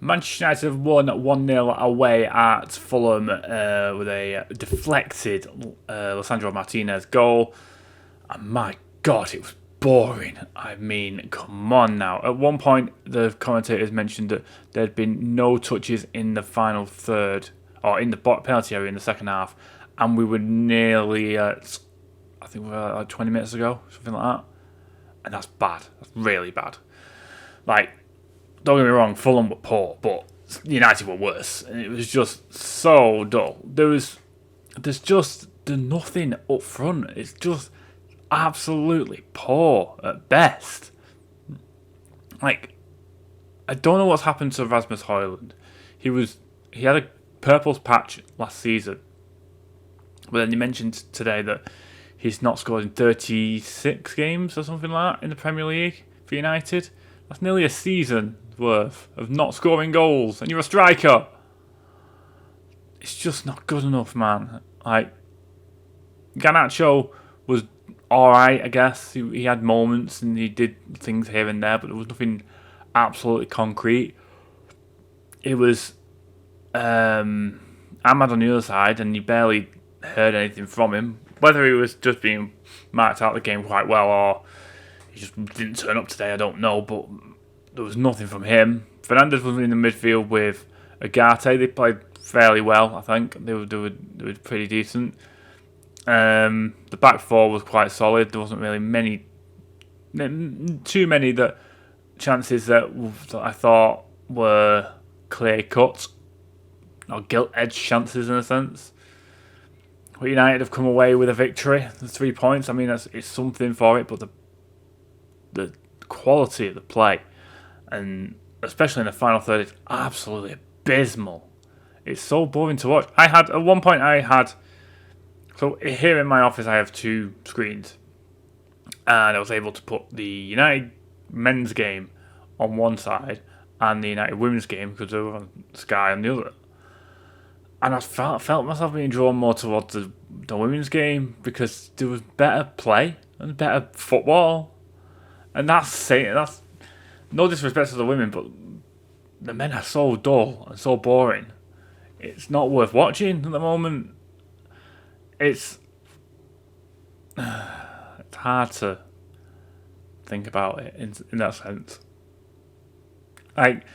Manchester United have won 1-0 away at Fulham with a deflected Lisandro Martinez goal. And my God, it was boring. I mean, come on now. At one point, the commentators mentioned that there had been no touches in the final third, or in the penalty area in the second half, and we were nearly at, I think we were like 20 minutes ago, something like that. And that's bad. That's really bad. Like, don't get me wrong, Fulham were poor, but United were worse. And it was just so dull. There's nothing up front. It's just absolutely poor at best. Like, I don't know what's happened to Rasmus Højlund. He had a purple patch last season, but then he mentioned today that he's not scored in 36 games or something like that in the Premier League for United. That's nearly a season worth of not scoring goals, and you're a striker. It's just not good enough, man. Like, Garnacho was alright, I guess. He had moments and he did things here and there, but there was nothing absolutely concrete. It was Ahmad on the other side, and you barely heard anything from him. Whether he was just being marked out of the game quite well or he just didn't turn up today, I don't know, but there was nothing from him. Fernandes was in the midfield with Agate. They played fairly well, I think. They were pretty decent. The back four was quite solid. There wasn't really too many chances that I thought were clear cut or gilt-edged chances in a sense. But United have come away with a victory, the 3 points. I mean, it's something for it, but the quality of the play, and especially in the final third, is absolutely abysmal. It's so boring to watch. At one point, so here in my office, I have 2 screens, and I was able to put the United men's game on one side and the United women's game, because they were on Sky on the other. And I felt myself being drawn more towards the women's game because there was better play and better football. And that's no disrespect to the women, but the men are so dull and so boring. It's not worth watching at the moment. It's hard to think about it in that sense. Like,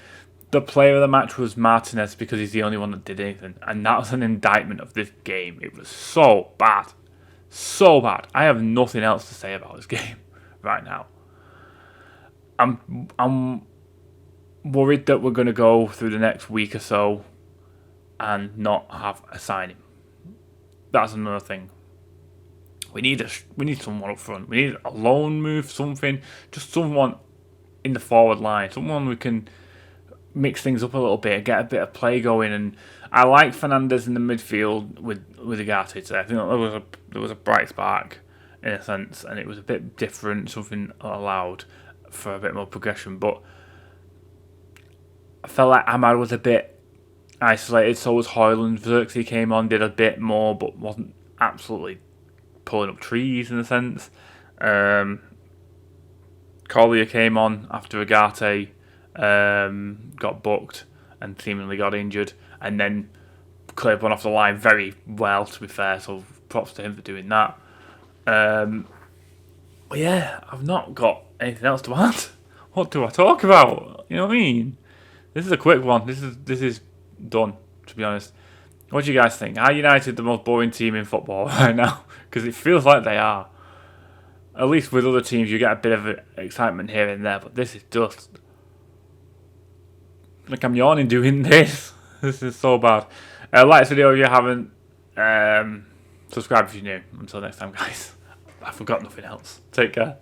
the player of the match was Martinez because he's the only one that did anything, and that was an indictment of this game. It was so bad, so bad. I have nothing else to say about this game right now. I'm worried that we're going to go through the next week or so and not have a signing. That's another thing. We need someone up front. We need a loan move, something, just someone in the forward line, someone we can mix things up a little bit, get a bit of play going. And I like Fernandes in the midfield with Agate today. I think there was a bright spark in a sense, and it was a bit different, something allowed for a bit more progression. But I felt like Ahmad was a bit isolated, so was Højlund. Xerxes came on, did a bit more, but wasn't absolutely pulling up trees in a sense. Collier came on after Agate got booked and seemingly got injured, and then cleared one off the line very well, to be fair, so props to him for doing that. But yeah, I've not got anything else to add. What do I talk about? You know what I mean? This is a quick one. This is done, to be honest. What do you guys think? Are United the most boring team in football right now? Because it feels like they are. At least with other teams, you get a bit of excitement here and there, but this is just like I'm yawning doing this. This is so bad. Like this video if you haven't. Subscribe if you're new. Until next time, guys. I forgot nothing else. Take care.